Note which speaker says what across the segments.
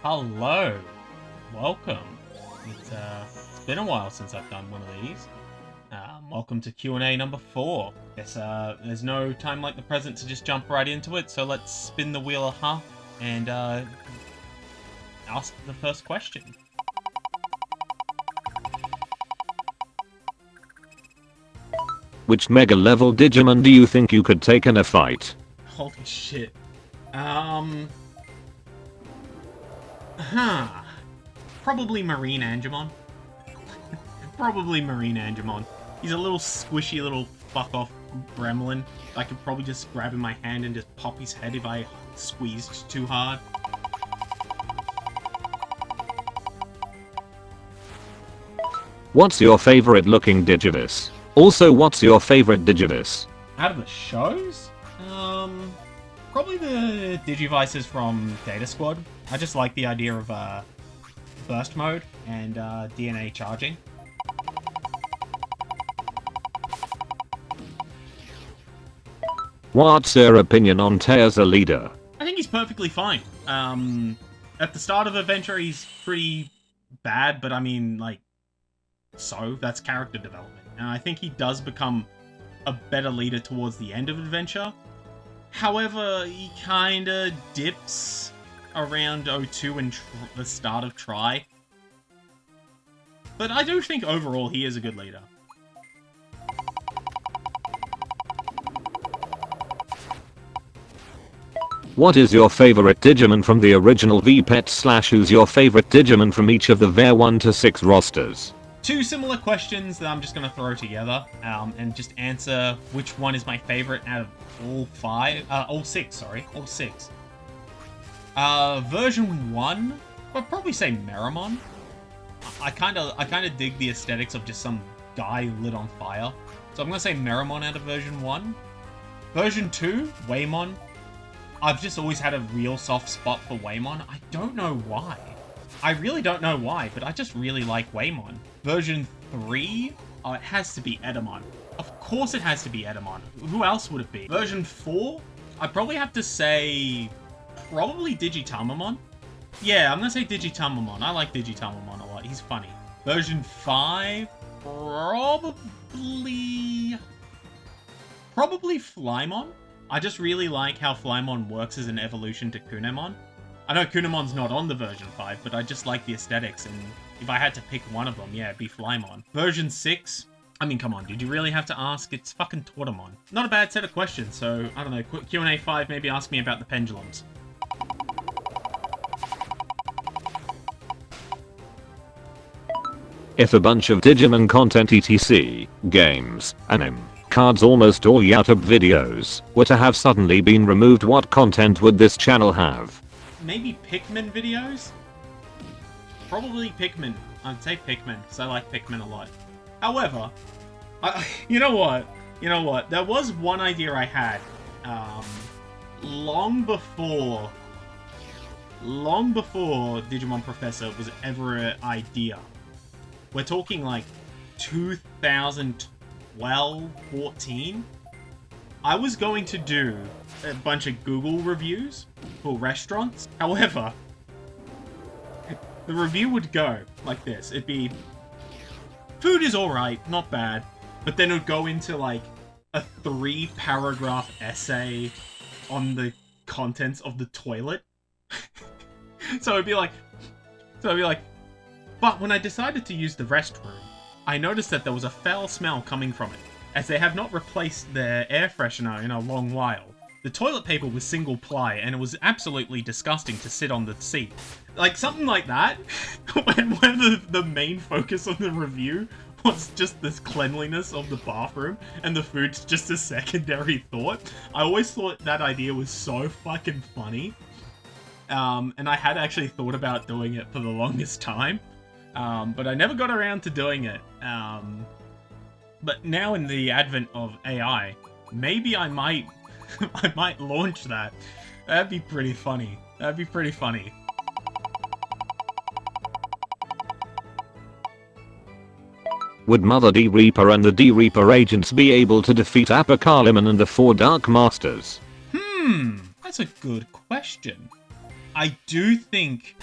Speaker 1: Hello, welcome. It's been a while since I've done one of these. Welcome to Q&A number 4. Guess there's no time like the present to just jump right into it, so let's spin the wheel of half and ask the first question.
Speaker 2: Which mega level Digimon do you think you could take in a fight?
Speaker 1: Holy shit. Probably Marine Agumon. Probably Marine Agumon. He's a little squishy little fuck off gremlin. I could probably just grab in my hand and just pop his head if I squeezed too hard.
Speaker 2: What's your favorite looking Digivice? Also, what's your favorite Digivice?
Speaker 1: Out of the shows? Probably the Digivices from Data Squad. I just like the idea of burst mode and DNA charging.
Speaker 2: What's your opinion on Tay as a leader?
Speaker 1: I think he's perfectly fine. At the start of Adventure, he's pretty bad, but I mean, like, so that's character development. And I think he does become a better leader towards the end of Adventure. However, he kinda dips around 02 and the start of Tri. But I do think overall he is a good leader.
Speaker 2: What is your favorite Digimon from the original V-Pet / who's your favorite Digimon from each of the VAR 1 to 6 rosters?
Speaker 1: Two similar questions that I'm just going to throw together and just answer which one is my favorite out of all six. Version 1, I'd probably say Meramon. I kind of dig the aesthetics of just some guy lit on fire. So I'm going to say Meramon out of version 1. Version 2, Waymon. I've just always had a real soft spot for Waymon. I don't know why. I really don't know why, but I just really like Waymon. Version 3, it has to be Edamon. Of course it has to be Edamon. Who else would it be? Version 4, I'd probably have to say probably Digitamamon. Yeah, I'm gonna say Digitamamon. I like Digitamamon a lot. He's funny. Version 5, probably Flymon. I just really like how Flymon works as an evolution to Kunemon. I know Kunemon's not on the version 5, but I just like the aesthetics, and if I had to pick one of them, yeah, it'd be Flymon. Version 6, I mean, come on, did you really have to ask? It's fucking Tortamon. Not a bad set of questions, so, I don't know, Q&A 5, maybe ask me about the pendulums.
Speaker 2: If a bunch of Digimon content etc, games, anime, cards, almost all YouTube videos, were to have suddenly been removed, what content would this channel have?
Speaker 1: Maybe Pikmin videos? Probably Pikmin. I'd say Pikmin, because I like Pikmin a lot. However, you know what? There was one idea I had, long before Digimon Professor was ever an idea. We're talking like 2012, 14. I was going to do a bunch of Google reviews for restaurants. However, the review would go like this. It'd be, food is alright, not bad. But then it would go into like a 3-paragraph essay on the contents of the toilet. So it'd be like, but when I decided to use the restroom, I noticed that there was a foul smell coming from it, as they have not replaced their air freshener in a long while. The toilet paper was single ply, and it was absolutely disgusting to sit on the seat. Like, something like that, when the main focus of the review was just this cleanliness of the bathroom, and the food's just a secondary thought. I always thought that idea was so fucking funny. And I had actually thought about doing it for the longest time. But I never got around to doing it. But now in the advent of AI, maybe I might launch that. That'd be pretty funny.
Speaker 2: Would Mother D Reaper and the D Reaper agents be able to defeat Apokaliman and the 4 Dark Masters?
Speaker 1: That's a good question. I do think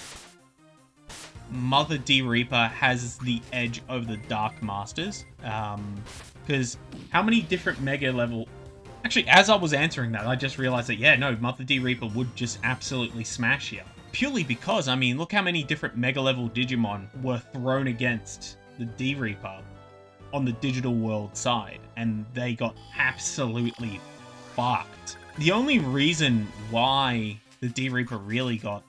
Speaker 1: Mother D Reaper has the edge over the Dark Masters. Because how many different mega level... Actually, as I was answering that, I just realized that, yeah, no, Mother D Reaper would just absolutely smash here. Purely because, I mean, look how many different mega level Digimon were thrown against the D Reaper on the digital world side, and they got absolutely fucked. The only reason why the D Reaper really got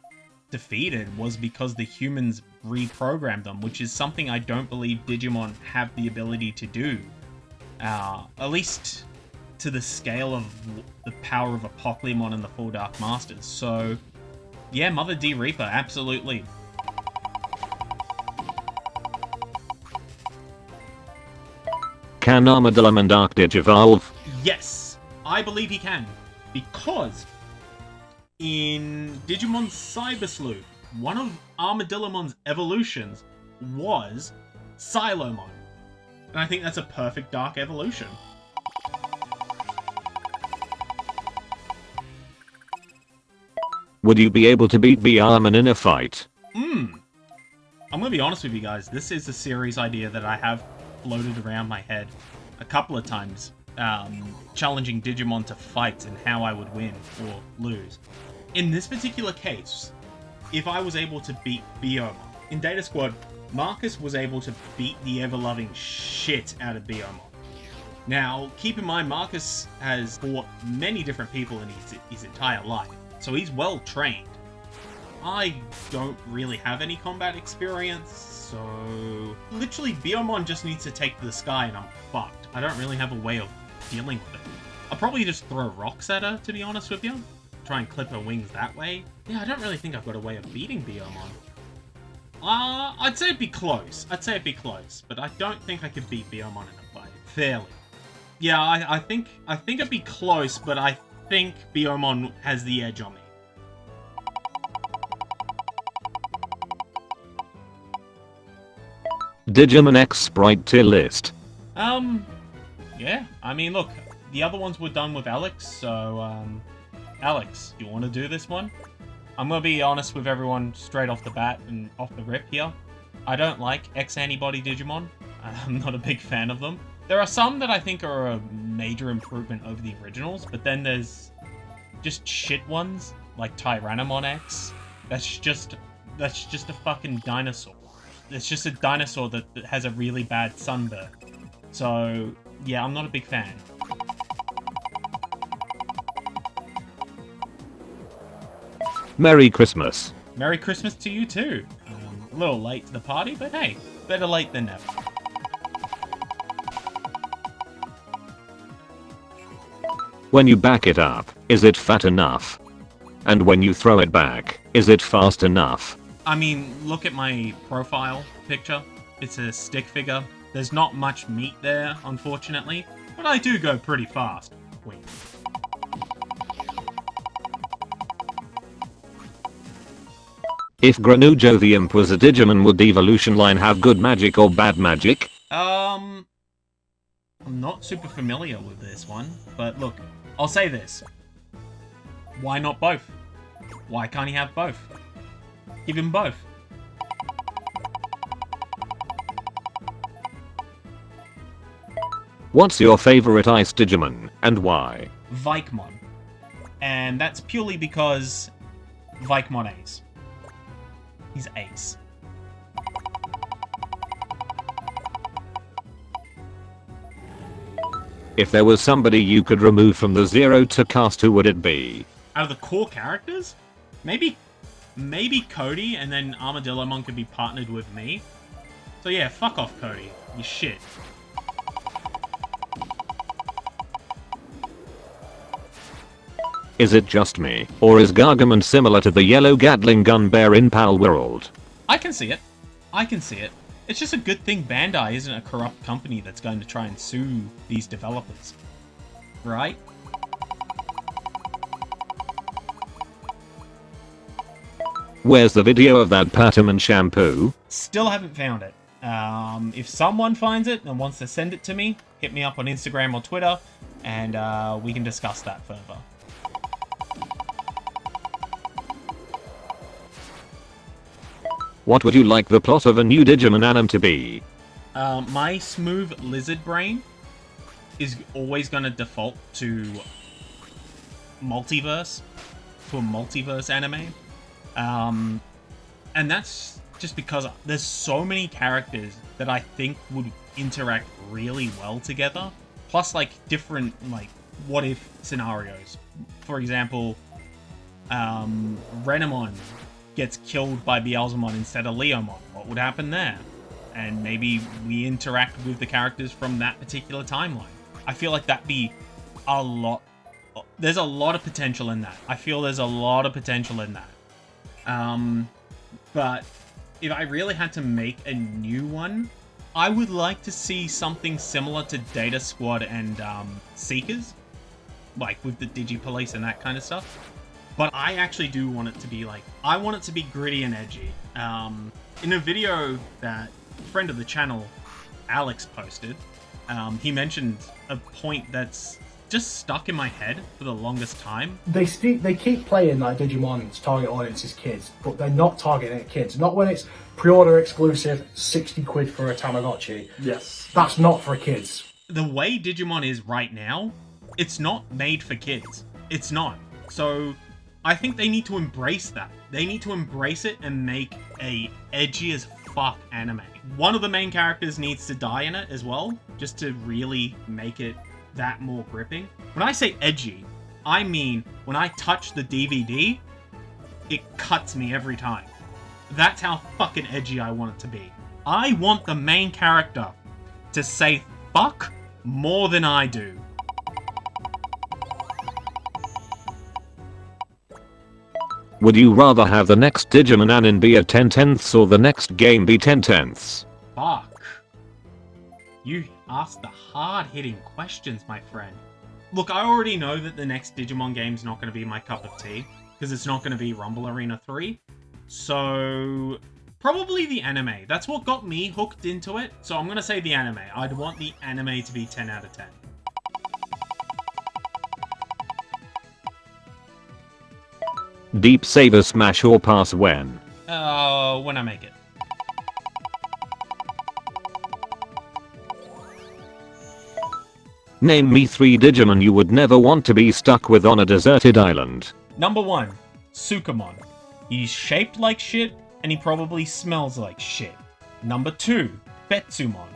Speaker 1: defeated was because the humans reprogrammed them, which is something I don't believe Digimon have the ability to do. At least to the scale of the power of Apoclymon and the Full Dark Masters. So, yeah, Mother D Reaper, absolutely.
Speaker 2: Can Armadillomon Dark Digivolve?
Speaker 1: Yes, I believe he can. Because in Digimon Cyber Sleuth, one of Armadillomon's evolutions was Silomon. And I think that's a perfect dark evolution.
Speaker 2: Would you be able to beat Bearman in a fight?
Speaker 1: I'm gonna be honest with you guys, this is a series idea that I have floated around my head a couple of times, challenging Digimon to fights and how I would win or lose. In this particular case, if I was able to beat Beomon, in Data Squad, Marcus was able to beat the ever-loving shit out of Beomon. Now, keep in mind, Marcus has fought many different people in his entire life, so he's well trained. I don't really have any combat experience, so literally Beomon just needs to take to the sky and I'm fucked. I don't really have a way of dealing with it. I'll probably just throw rocks at her, to be honest with you. Try and clip her wings that way. Yeah, I don't really think I've got a way of beating Beomon. I'd say it'd be close. But I don't think I could beat Beomon in a fight. Fairly. Yeah, I think it'd be close, but I think Beomon has the edge on me.
Speaker 2: Digimon X Sprite tier list.
Speaker 1: Yeah. I mean, look, the other ones were done with Alex, so, Alex, you want to do this one? I'm going to be honest with everyone straight off the bat and off the rip here. I don't like X-Antibody Digimon. I'm not a big fan of them. There are some that I think are a major improvement over the originals, but then there's just shit ones, like Tyrannomon X. That's just a fucking dinosaur. It's just a dinosaur that has a really bad sunburn. So, yeah, I'm not a big fan.
Speaker 2: Merry Christmas.
Speaker 1: Merry Christmas to you too. A little late to the party, but hey, better late than never.
Speaker 2: When you back it up, is it fat enough? And when you throw it back, is it fast enough?
Speaker 1: I mean, look at my profile picture. It's a stick figure. There's not much meat there, unfortunately, but I do go pretty fast. Wait.
Speaker 2: If Granujo the Imp was a Digimon, would the evolution line have good magic or bad magic?
Speaker 1: I'm not super familiar with this one, but look, I'll say this. Why not both? Why can't he have both? Give him both.
Speaker 2: What's your favorite ice Digimon, and why?
Speaker 1: Vikemon. And that's purely because Vikemon Ace. He's Ace.
Speaker 2: If there was somebody you could remove from the Zero to cast, who would it be?
Speaker 1: Out of the core characters? Maybe Cody, and then Armadillomon could be partnered with me. So yeah, fuck off, Cody. You shit.
Speaker 2: Is it just me, or is Gargamon similar to the yellow Gatling gun bear in Pal World?
Speaker 1: I can see it. It's just a good thing Bandai isn't a corrupt company that's going to try and sue these developers. Right?
Speaker 2: Where's the video of that Patamon shampoo?
Speaker 1: Still haven't found it. If someone finds it and wants to send it to me, hit me up on Instagram or Twitter, and we can discuss that further.
Speaker 2: What would you like the plot of a new Digimon anime to be?
Speaker 1: My smooth lizard brain is always going to default to multiverse, to a multiverse anime. And that's just because there's so many characters that I think would interact really well together. Plus, like, different, like, what-if scenarios. For example, Renamon gets killed by Beelzemon instead of Leomon. What would happen there? And maybe we interact with the characters from that particular timeline. I feel like that'd be a lot. There's a lot of potential in that. I feel there's a lot of potential in that. But if I really had to make a new one, I would like to see something similar to Data Squad and Seekers, like with the Digi-Police and that kind of stuff. But I actually do want it to be like, I want it to be gritty and edgy. In a video that a friend of the channel, Alex, posted, he mentioned a point that's just stuck in my head for the longest time.
Speaker 3: They keep playing like Digimon's target audience is kids, but they're not targeting at kids. Not when it's pre-order exclusive, 60 quid for a Tamagotchi.
Speaker 4: Yes.
Speaker 3: That's not for kids.
Speaker 1: The way Digimon is right now, it's not made for kids. It's not. So I think they need to embrace that. They need to embrace it and make a edgy as fuck anime. One of the main characters needs to die in it as well, just to really make it that more gripping. When I say edgy, I mean when I touch the DVD, it cuts me every time. That's how fucking edgy I want it to be. I want the main character to say fuck more than I do.
Speaker 2: Would you rather have the next Digimon anime be a 10/10ths or the next game be 10/10ths?
Speaker 1: Fuck. You asked the hard-hitting questions, my friend. Look, I already know that the next Digimon game's not going to be my cup of tea, because it's not going to be Rumble Arena 3. So, probably the anime. That's what got me hooked into it, so I'm going to say the anime. I'd want the anime to be 10 out of 10.
Speaker 2: Deep Saver Smash or pass when?
Speaker 1: When I make it.
Speaker 2: Name me 3 Digimon you would never want to be stuck with on a deserted island.
Speaker 1: Number 1, Sukamon. He's shaped like shit, and he probably smells like shit. Number 2, Betsumon.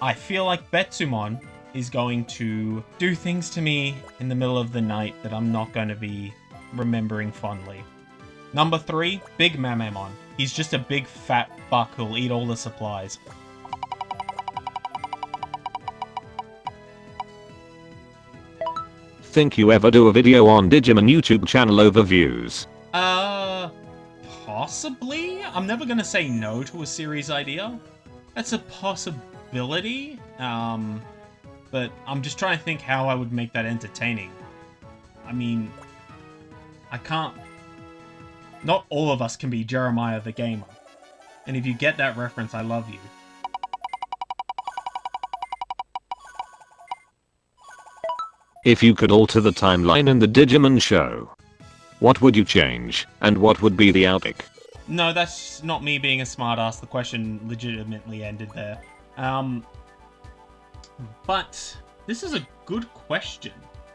Speaker 1: I feel like Betsumon is going to do things to me in the middle of the night that I'm not going to be remembering fondly. Number 3, Big Mamamon. He's just a big fat fuck who'll eat all the supplies.
Speaker 2: Think you ever do a video on Digimon YouTube channel overviews?
Speaker 1: Possibly? I'm never gonna say no to a series idea. That's a possibility. But I'm just trying to think how I would make that entertaining. I mean, I can't... Not all of us can be Jeremiah the Gamer. And if you get that reference, I love you.
Speaker 2: If you could alter the timeline in the Digimon show, what would you change, and what would be the outlook?
Speaker 1: No, that's not me being a smartass. The question legitimately ended there. But this is a good question.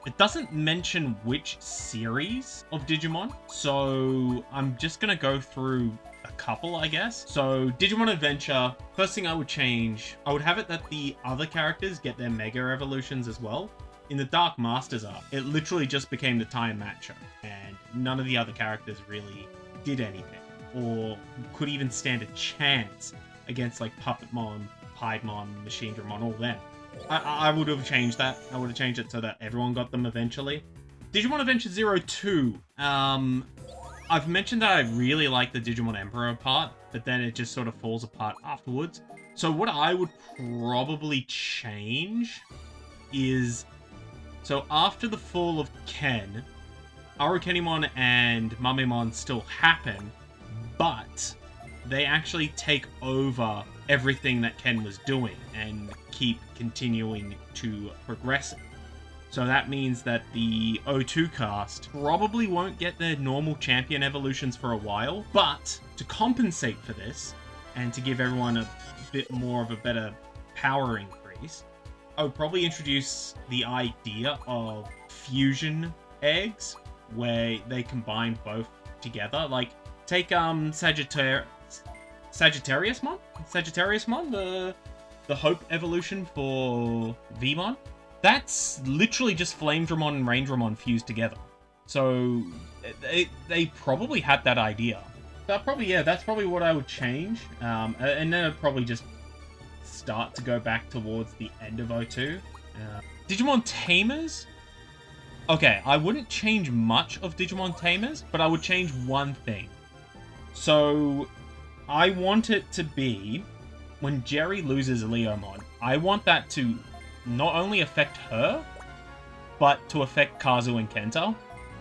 Speaker 1: It doesn't mention which series of Digimon, so I'm just gonna go through a couple, I guess. So, Digimon Adventure, first thing I would change, I would have it that the other characters get their Mega Evolutions as well. In the Dark Masters arc, it literally just became the Time Matcher, and none of the other characters really did anything, or could even stand a chance against like Puppetmon, Piedmon, Machinedramon, all them. I would have changed that. I would have changed it so that everyone got them eventually. Digimon Adventure 02. I've mentioned that I really like the Digimon Emperor part, but then it just sort of falls apart afterwards. So what I would probably change is... So after the fall of Ken, Arukenimon and Mamemon still happen, but they actually take over everything that Ken was doing and keep continuing to progress it. So that means that the O2 cast probably won't get their normal champion evolutions for a while, but to compensate for this, and to give everyone a bit more of a better power increase, I would probably introduce the idea of fusion eggs, where they combine both together. Like, take Sagittariusmon, the Hope evolution for Vmon. That's literally just Flame Dramon and Rain Dramon fused together. So they probably had that idea. That's probably what I would change. And then I'd probably just start to go back towards the end of O2. Digimon Tamers? Okay, I wouldn't change much of Digimon Tamers, but I would change one thing. So, I want it to be, when Jerry loses Leomon, I want that to not only affect her, but to affect Kazu and Kenta.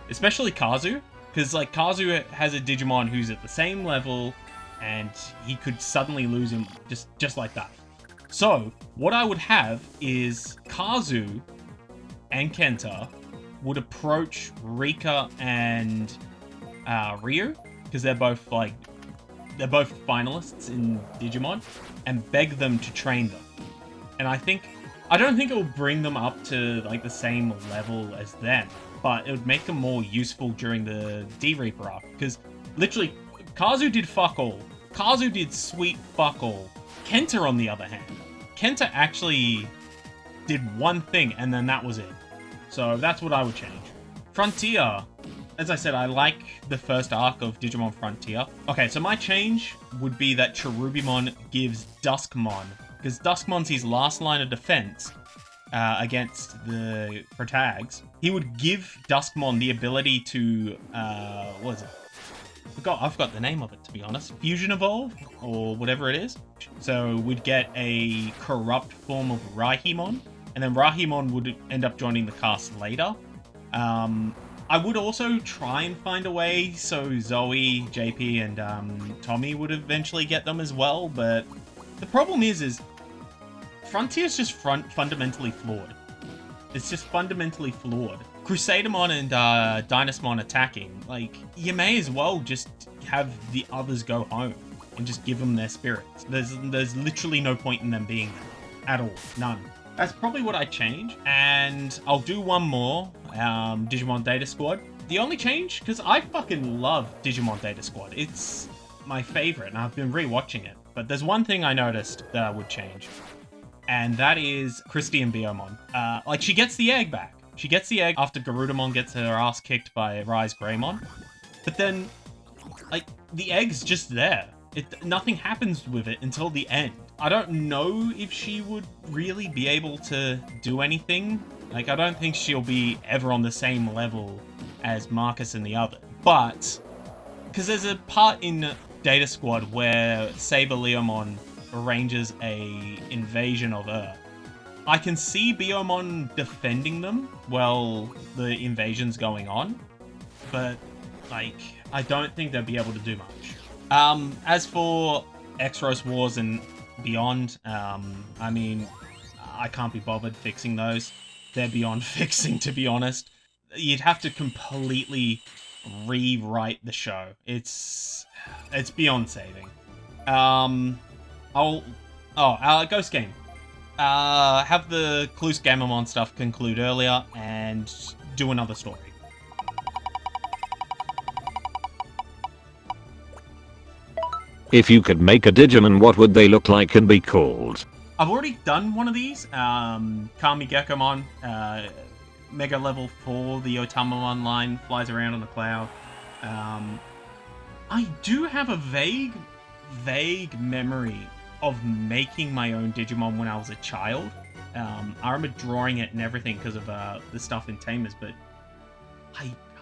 Speaker 1: Especially Kazu, because like Kazu has a Digimon who's at the same level, and he could suddenly lose him just like that. So, what I would have is Kazu and Kenta would approach Rika and Ryu, because they're both finalists in Digimon, and beg them to train them. And I don't think it will bring them up to like the same level as them, but it would make them more useful during the D-Reaper arc, because literally Kazu did fuck all. Kazu did sweet fuck all. Kenta, on the other hand, Kenta actually did one thing, and then that was it. So that's what I would change. Frontier. As I said, I like the first arc of Digimon Frontier. Okay, so my change would be that Cherubimon gives Duskmon, because Duskmon's his last line of defense against the protags. He would give Duskmon the ability to, what is it? I forgot the name of it, to be honest. Fusion Evolve, or whatever it is. So we'd get a corrupt form of Rahimon, and then Rahimon would end up joining the cast later. I would also try and find a way so Zoe, JP, and Tommy would eventually get them as well, but the problem is Frontier's just fundamentally flawed. It's just fundamentally flawed. Crusadermon and Dynasmon attacking, like, you may as well just have the others go home and just give them their spirits. There's literally no point in them being there at all. None. That's probably what I change, and I'll do one more, Digimon Data Squad. The only change, because I fucking love Digimon Data Squad. It's my favorite, and I've been rewatching it. But there's one thing I noticed that I would change, and that is Christy and Biomon. Like, she gets the egg back. She gets the egg after Garudamon gets her ass kicked by Rise Greymon. But then, like, the egg's just there. Nothing happens with it until the end. I don't know if she would really be able to do anything. Like, I don't think she'll be ever on the same level as Marcus and the other. But, because there's a part in Data Squad where Saber Leomon arranges a invasion of Earth. I can see Biomon defending them while the invasion's going on, but, like, I don't think they'll be able to do much. As for Exros Wars and beyond, I mean, I can't be bothered fixing those. They're beyond fixing, to be honest. You'd have to completely rewrite the show. It's beyond saving. Ghost Game. Have the Cluse Gamamon stuff conclude earlier and do another story.
Speaker 2: If you could make a Digimon, what would they look like and be called?
Speaker 1: I've already done one of these. Kami Gekomon, Mega Level 4, the Otamamon line, flies around on the cloud. I do have a vague memory of making my own Digimon when I was a child. I remember drawing it and everything because of the stuff in Tamers, but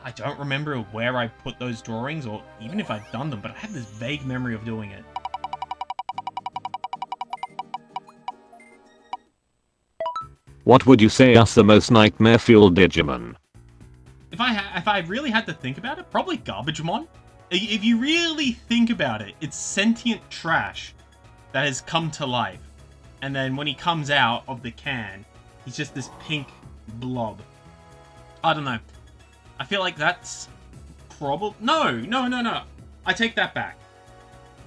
Speaker 1: I don't remember where I put those drawings or even if I'd done them, but I have this vague memory of doing it.
Speaker 2: What would you say is the most nightmare-fueled Digimon?
Speaker 1: If I really had to think about it, probably Garbagemon. If you really think about it, it's sentient trash that has come to life. And then when he comes out of the can, he's just this pink blob. I don't know. I feel like that's probably... No. I take that back.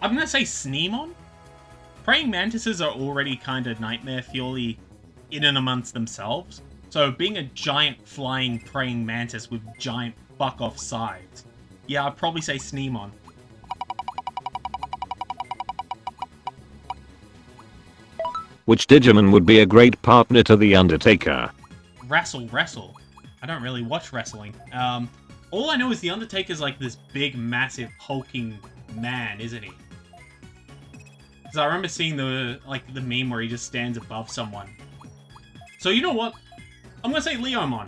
Speaker 1: I'm gonna say Sneemon? Praying mantises are already kind of nightmare fuely in and amongst themselves. So being a giant flying praying mantis with giant fuck-off sides. Yeah, I'd probably say Sneemon.
Speaker 2: Which Digimon would be a great partner to the Undertaker?
Speaker 1: Wrestle. I don't really watch wrestling. All I know is the Undertaker's like this big, massive, hulking man, isn't he? Because I remember seeing the meme where he just stands above someone. So you know what? I'm gonna say Leomon.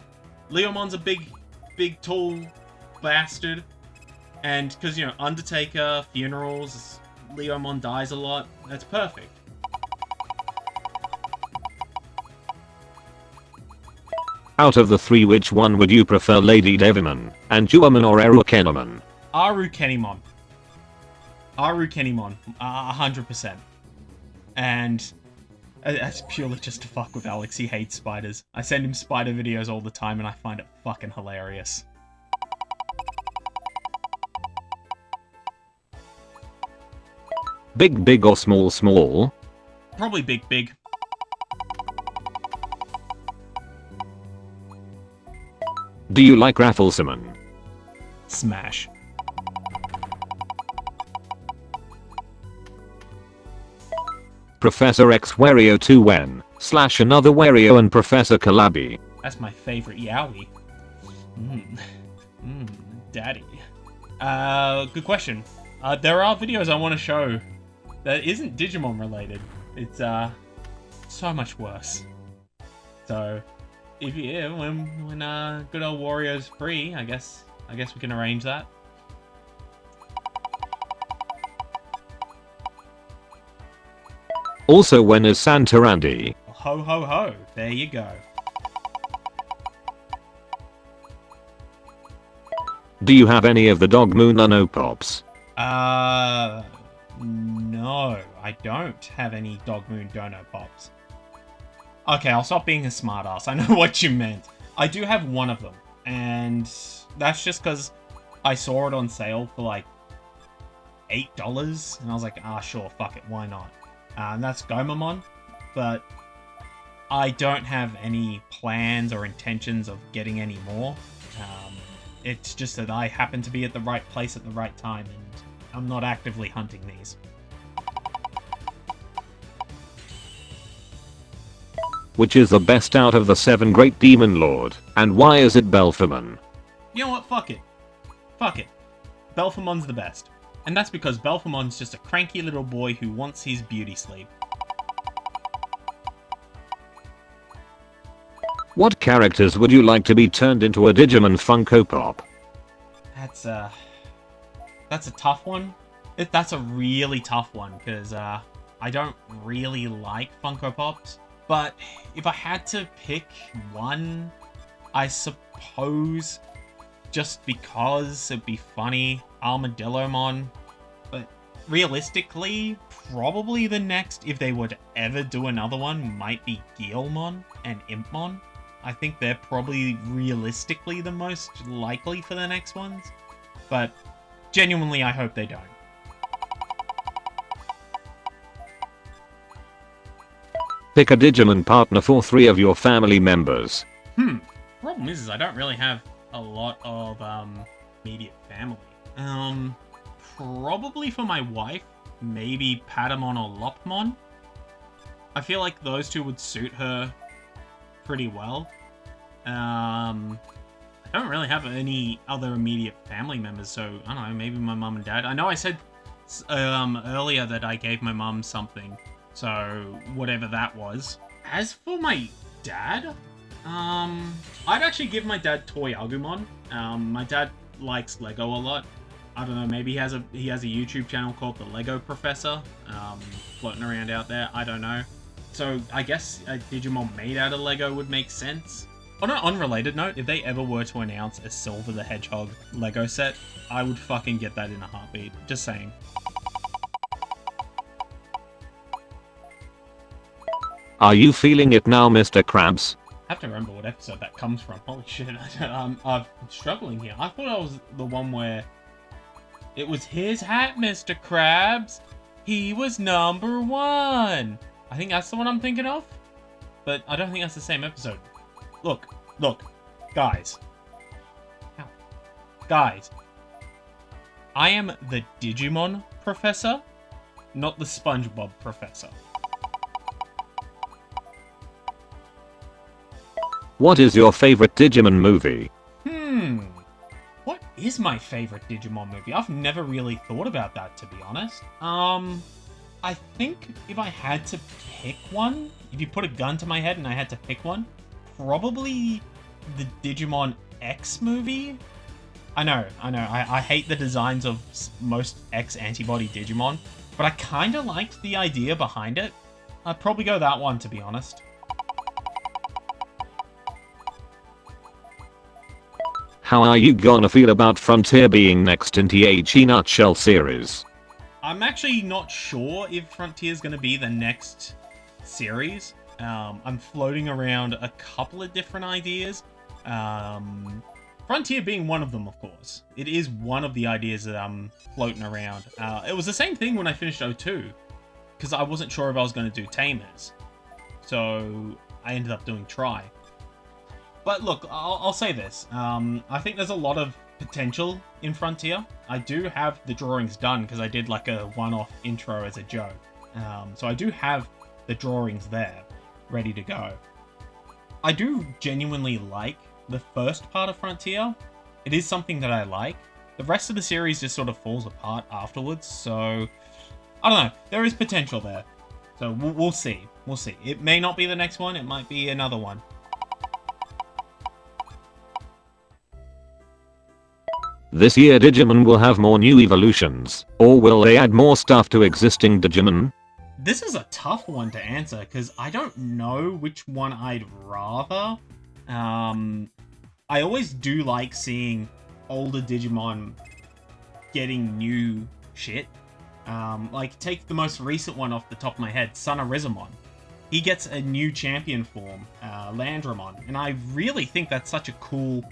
Speaker 1: Leomon's a big, tall bastard. And because, you know, Undertaker, funerals, Leomon dies a lot. That's perfect.
Speaker 2: Out of the three, which one would you prefer, Lady Devimon, Anjuamon, or Arukenimon?
Speaker 1: Arukenimon. 100%. And that's purely just to fuck with Alex. He hates spiders. I send him spider videos all the time and I find it fucking hilarious.
Speaker 2: Big or small?
Speaker 1: Probably big.
Speaker 2: Do you like Rafflesimon?
Speaker 1: Smash.
Speaker 2: Professor X Wario 2N / another Wario and Professor Calabi.
Speaker 1: That's my favorite Yowie. Daddy. Good question. There are videos I want to show that isn't Digimon related. It's so much worse. So if when good old Wario's free, I guess we can arrange that.
Speaker 2: Also, when is Santarandi?
Speaker 1: Ho ho ho! There you go.
Speaker 2: Do you have any of the Dog Moon Uno Pops?
Speaker 1: No, I don't have any Dog Moon Dono Pops. Okay, I'll stop being a smartass. I know what you meant. I do have one of them, and that's just because I saw it on sale for like $8, and I was like, sure, fuck it, why not? And that's Gomamon, but I don't have any plans or intentions of getting any more. It's just that I happen to be at the right place at the right time, and I'm not actively hunting these.
Speaker 2: Which is the best out of the 7 Great Demon Lord, and why is it Belphemon?
Speaker 1: You know what? Fuck it. Belphemon's the best. And that's because Belphemon's just a cranky little boy who wants his beauty sleep.
Speaker 2: What characters would you like to be turned into a Digimon Funko Pop?
Speaker 1: That's a tough one. That's a really tough one, because I don't really like Funko Pops. But if I had to pick one, I suppose, just because it'd be funny, Armadillomon. But realistically, probably the next, if they were to ever do another one, might be Guilmon and Impmon. I think they're probably realistically the most likely for the next ones. But genuinely, I hope they don't.
Speaker 2: Pick a Digimon partner for 3 of your family members.
Speaker 1: Problem is I don't really have a lot of immediate family. Probably for my wife, maybe Patamon or Lopmon. I feel like those two would suit her pretty well. I don't really have any other immediate family members, so I don't know, maybe my mum and dad. I know I said earlier that I gave my mum something, so whatever that was. As for my dad, I'd actually give my dad toy Agumon. My dad likes Lego a lot. I don't know, maybe he has a YouTube channel called the Lego Professor, floating around out there, I don't know. So I guess a Digimon made out of Lego would make sense. On an unrelated note, if they ever were to announce a Silver the Hedgehog Lego set, I would fucking get that in a heartbeat. Just saying.
Speaker 2: Are you feeling it now, Mr. Krabs?
Speaker 1: I have to remember what episode that comes from. Holy shit, I'm struggling here. I thought I was the one where it was his hat, Mr. Krabs. He was number 1. I think that's the one I'm thinking of, but I don't think that's the same episode. Look, guys. Ow. Guys. I am the Digimon Professor, not the SpongeBob Professor.
Speaker 2: What is your favorite Digimon movie?
Speaker 1: What is my favorite Digimon movie? I've never really thought about that, to be honest. I think if I had to pick one, if you put a gun to my head and I had to pick one, probably the Digimon X movie. I know, I hate the designs of most X antibody Digimon, but I kind of liked the idea behind it. I'd probably go that one, to be honest.
Speaker 2: How are you gonna feel about Frontier being next in THE Nutshell series?
Speaker 1: I'm actually not sure if Frontier's going to be the next series. I'm floating around a couple of different ideas. Frontier being one of them, of course. It is one of the ideas that I'm floating around. It was the same thing when I finished 02, because I wasn't sure if I was going to do Tamers. So I ended up doing Try. But look, I'll say this. I think there's a lot of potential in Frontier. I do have the drawings done because I did like a one-off intro as a joke. So I do have the drawings there, ready to go. I do genuinely like the first part of Frontier. It is something that I like. The rest of the series just sort of falls apart afterwards, so I don't know. There is potential there. So we'll see. We'll see. It may not be the next one. It might be another one.
Speaker 2: This year Digimon will have more new evolutions, or will they add more stuff to existing Digimon?
Speaker 1: This is a tough one to answer, because I don't know which one I'd rather. I always do like seeing older Digimon getting new shit. Like, take the most recent one off the top of my head, Sanarizamon. He gets a new champion form, Landramon, and I really think that's such a cool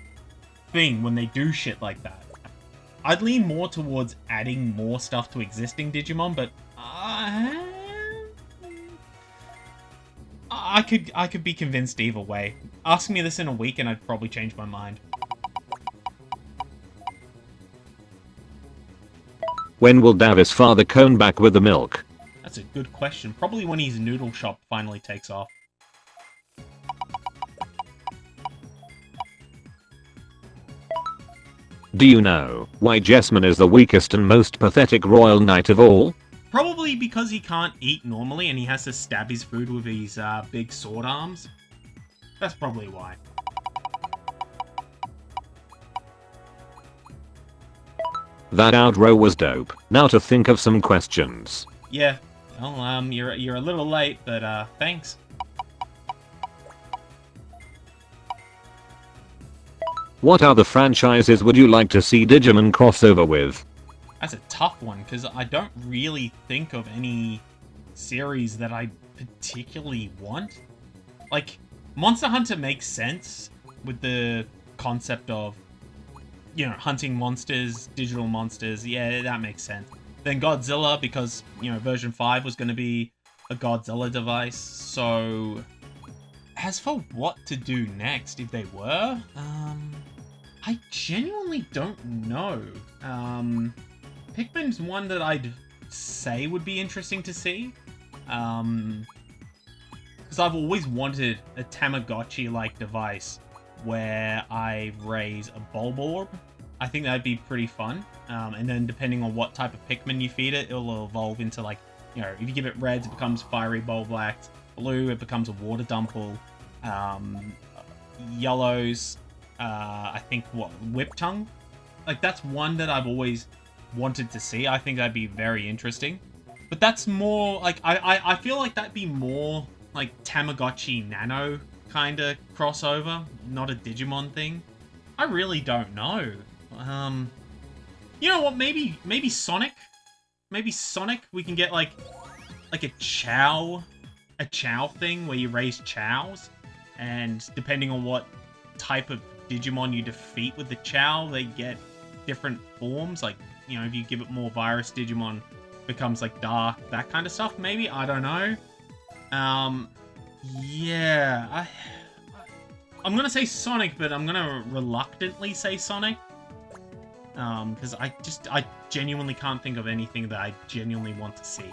Speaker 1: thing when they do shit like that. I'd lean more towards adding more stuff to existing Digimon, but I could be convinced either way. Ask me this in a week and I'd probably change my mind.
Speaker 2: When will Davis' father come back with the milk?
Speaker 1: That's a good question. Probably when his noodle shop finally takes off.
Speaker 2: Do you know why Jessamine is the weakest and most pathetic royal knight of all?
Speaker 1: Probably because he can't eat normally and he has to stab his food with his big sword arms. That's probably why.
Speaker 2: That outro was dope. Now to think of some questions.
Speaker 1: Yeah. Well, you're a little late, but thanks.
Speaker 2: What other franchises would you like to see Digimon crossover with?
Speaker 1: That's a tough one, because I don't really think of any series that I particularly want. Like, Monster Hunter makes sense with the concept of, you know, hunting monsters, digital monsters. Yeah, that makes sense. Then Godzilla, because, you know, version 5 was going to be a Godzilla device. So, as for what to do next, if they were, I genuinely don't know. Pikmin's one that I'd say would be interesting to see. Because I've always wanted a Tamagotchi-like device where I raise a Bulborb. I think that'd be pretty fun. And then depending on what type of Pikmin you feed it, it'll evolve into, like, you know, if you give it reds, it becomes Fiery Bulblax. Blue, it becomes a Water Dumple. Yellows, I think, what, Whip Tongue? Like, that's one that I've always wanted to see. I think that'd be very interesting. But that's more, like, I feel like that'd be more, like, Tamagotchi Nano kind of crossover, not a Digimon thing. I really don't know. You know what, maybe Sonic? Maybe Sonic, we can get, like a Chow thing where you raise Chows. and depending on what type of Digimon you defeat with the Chow, they get different forms. Like, you know, if you give it more virus, Digimon becomes like dark, that kind of stuff. Maybe, I don't know. Yeah, I'm gonna say Sonic, but I'm gonna reluctantly say Sonic. Because I genuinely can't think of anything that I genuinely want to see.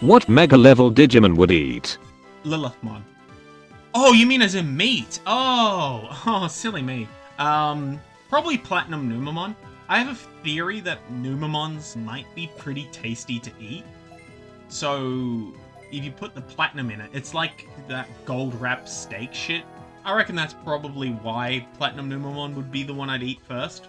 Speaker 2: What mega level Digimon would eat?
Speaker 1: Lilithmon. Oh, you mean as in meat? Oh, silly me. Probably Platinum Numamon. I have a theory that Numamons might be pretty tasty to eat. So, if you put the Platinum in it, it's like that gold wrapped steak shit. I reckon that's probably why Platinum Numamon would be the one I'd eat first.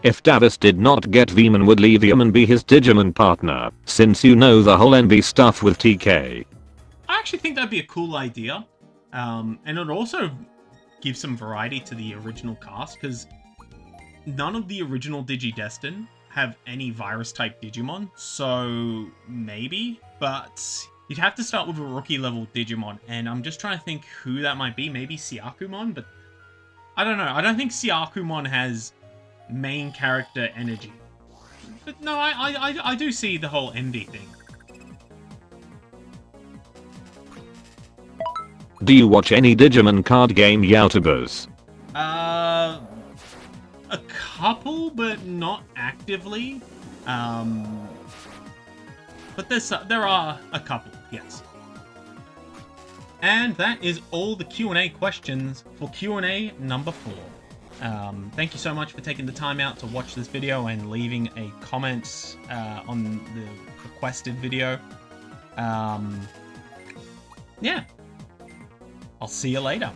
Speaker 2: If Davis did not get Veemon, would Leviamon be his Digimon partner, since you know the whole envy stuff with TK?
Speaker 1: I actually think that'd be a cool idea. And it'd also give some variety to the original cast, because none of the original Digidestin have any virus-type Digimon, so maybe, but you'd have to start with a rookie-level Digimon, and I'm just trying to think who that might be. Maybe Siakumon, but I don't know. I don't think Siakumon has main character energy. But no, I do see the whole envy thing.
Speaker 2: Do you watch any Digimon card game YouTubers?
Speaker 1: A couple, but not actively. But there are a couple, yes. And that is all the Q&A questions for Q&A number 4. Thank you so much for taking the time out to watch this video and leaving a comment on the requested video. Yeah. I'll see you later.